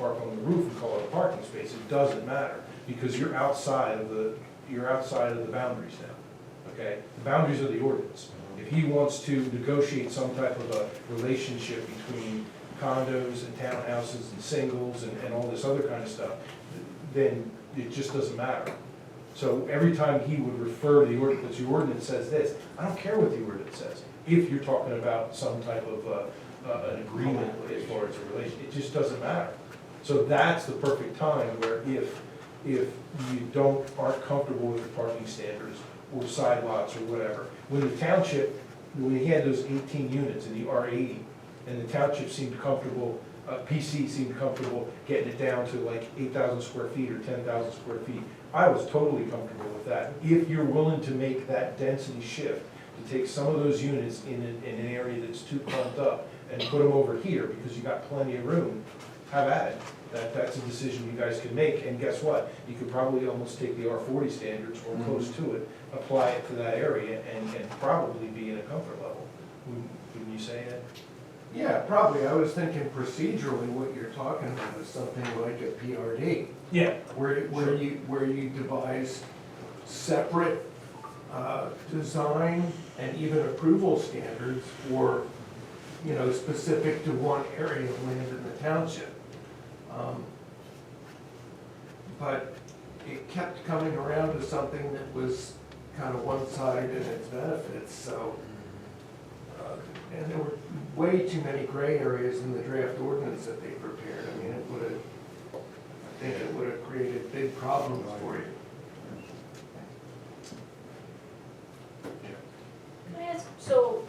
park on the roof and call it a parking space, it doesn't matter, because you're outside of the boundaries now, okay? The boundaries are the ordinance. If he wants to negotiate some type of a relationship between condos and townhouses and singles and all this other kind of stuff, then it just doesn't matter. So every time he would refer to the ordinance, the ordinance says this, I don't care what the ordinance says. If you're talking about some type of an agreement as far as a relation, it just doesn't matter. So that's the perfect time where if you aren't comfortable with the parking standards or side lots or whatever. When the township, when he had those 18 units in the R80, and the township seemed comfortable, PC seemed comfortable getting it down to like 8,000 square feet or 10,000 square feet, I was totally comfortable with that. If you're willing to make that density shift, to take some of those units in an area that's too clumped up and put them over here because you got plenty of room, have at it. That's a decision you guys can make, and guess what? You could probably almost take the R40 standards or close to it, apply it to that area, and probably be in a comfort level. Wouldn't you say, Ed? Yeah, probably. I was thinking procedurally, what you're talking about is something like a PRD. Yeah. Where you devise separate design and even approval standards for, you know, specific to one area of land in the township. But it kept coming around to something that was kind of one-sided in its benefits, so. And there were way too many gray areas in the draft ordinance that they prepared. I mean, I think it would have created big problems for you. Can I ask, so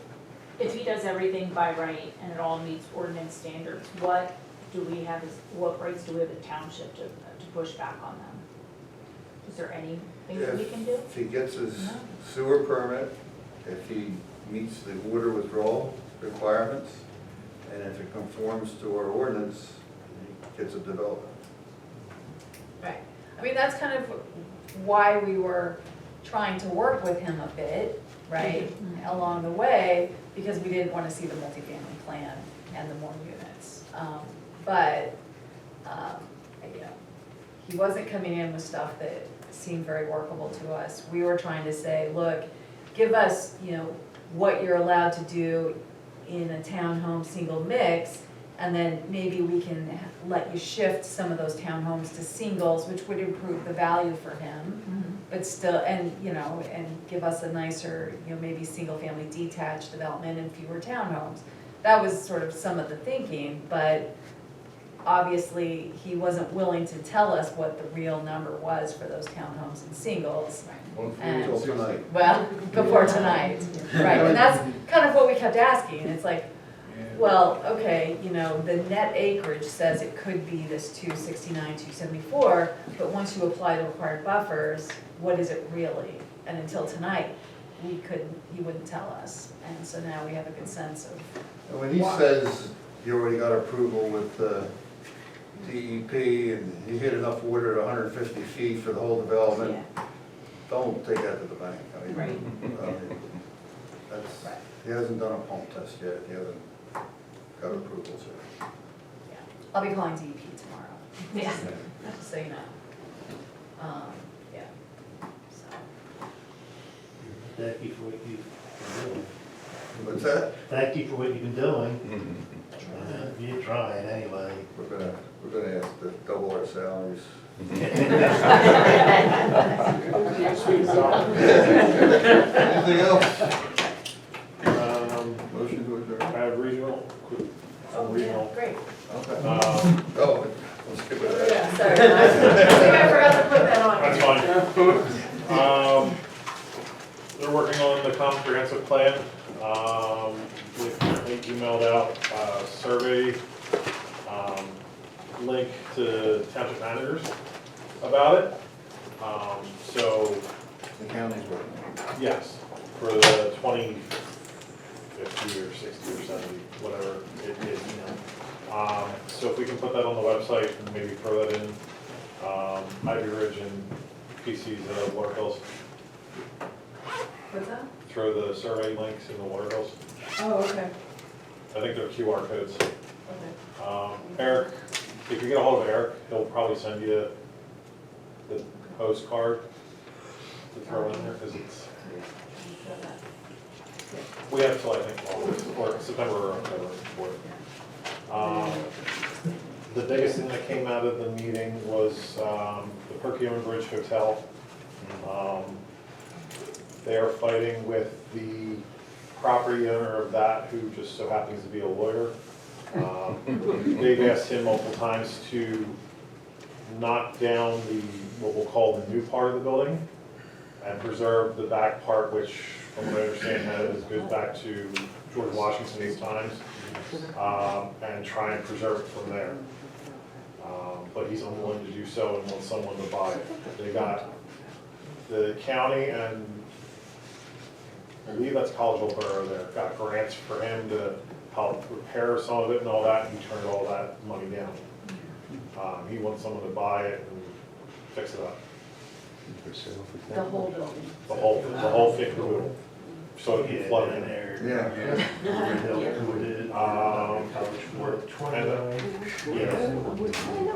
if he does everything by right and it all meets ordinance standards, what rights do we have as a township to push back on them? Is there anything that we can do? If he gets his No. sewer permit, if he meets the water withdrawal requirements, and if it conforms to our ordinance, he gets a development. Right. I mean, that's kind of why we were trying to work with him a bit, right, along the way, because we didn't want to see the multifamily plan and the more units. But you know, he wasn't coming in with stuff that seemed very workable to us. We were trying to say, look, give us, you know, what you're allowed to do in a townhome single mix, and then maybe we can let you shift some of those townhomes to singles, which would improve the value for him, but still, and, you know, and give us a nicer, you know, maybe single-family detached development and fewer townhomes. That was sort of some of the thinking, but obviously, he wasn't willing to tell us what the real number was for those townhomes and singles. And- Until tonight. Well, before tonight, right, and that's kind of what we kept asking, and it's like, well, okay, you know, the net acreage says it could be this 269, 274, but once you apply the required buffers, what is it really? And until tonight, he wouldn't tell us, and so now we have a good sense of. And when he says you already got approval with DEP and you hit enough water at 150 feet for the whole development, don't take that to the bank. I mean, Right. That's, Right. he hasn't done a pump test yet, he hasn't got approvals yet. Yeah, I'll be calling DEP tomorrow. Yeah. Just so you know. Yeah, so. Thank you for what you've been doing. What's that? Thank you for what you've been doing. You're trying anyway. We're gonna ask to double our salaries. Anything else? Motion to adjourn. I have regional, regional. Great. Okay. Oh, Let's skip it. Yeah, sorry. I think I forgot to put that on. That's fine. They're working on the comprehensive plan. We currently emailed out a survey link to township managers about it. So, The county's working. yes, for the 20, 50 or 60 or 70, whatever it is. So if we can put that on the website and maybe throw that in, Ivy Ridge and PC's water bills. What's that? Throw the survey links in the water bills. Oh, okay. I think they're QR codes. Okay. Eric if you get a hold of Eric, he'll probably send you the postcard to throw in there, because it's, we have till, I think, August, or September or October for it. The biggest thing that came out of the meeting was the Perkiomen Bridge Hotel. They are fighting with the property owner of that, who just so happens to be a lawyer. They've asked him multiple times to knock down what we'll call the new part of the building and preserve the back part, which, from what I understand, goes back to George Washington's times, and try and preserve it from there. But he's unwilling to do so and wants someone to buy it. They got the county and I believe that's Collegeville Borough there, got grants for him to help repair some of it and all that, and he turned all that money down. He wants someone to buy it and fix it up. The whole building. The whole thing, so it can flood in. Yeah.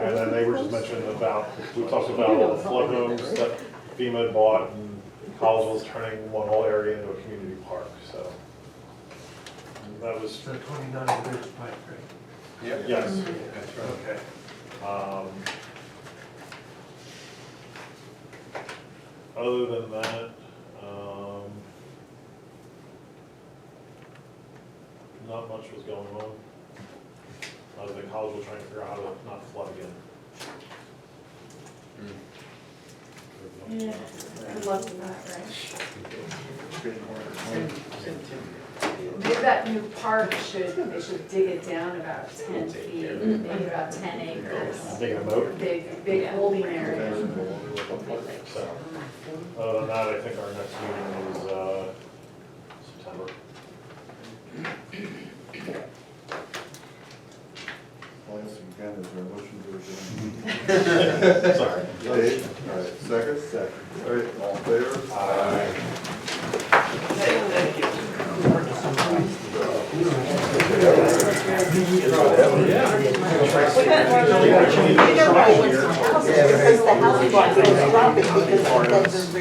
And then they were just mentioning about, we talked about all the flood homes that FEMA had bought, and Collegeville's turning one whole area into a community park, so. That was, So 29 Ridge Pike, right? Yep. yes. That's right. Okay. Other than that, not much was going on. Other than Collegeville trying to figure out how to not flood again. Yeah, good luck with that, right? Maybe that new park they should dig it down about 10 feet, maybe about 10 acres. Digging a moat. Big holding area. So, other than that, I think our next meeting is, September. Last again, is there a motion to adjourn? Sorry. Dave, all right, second? Second. All right, all in favor? Aye. Because the house is dropping because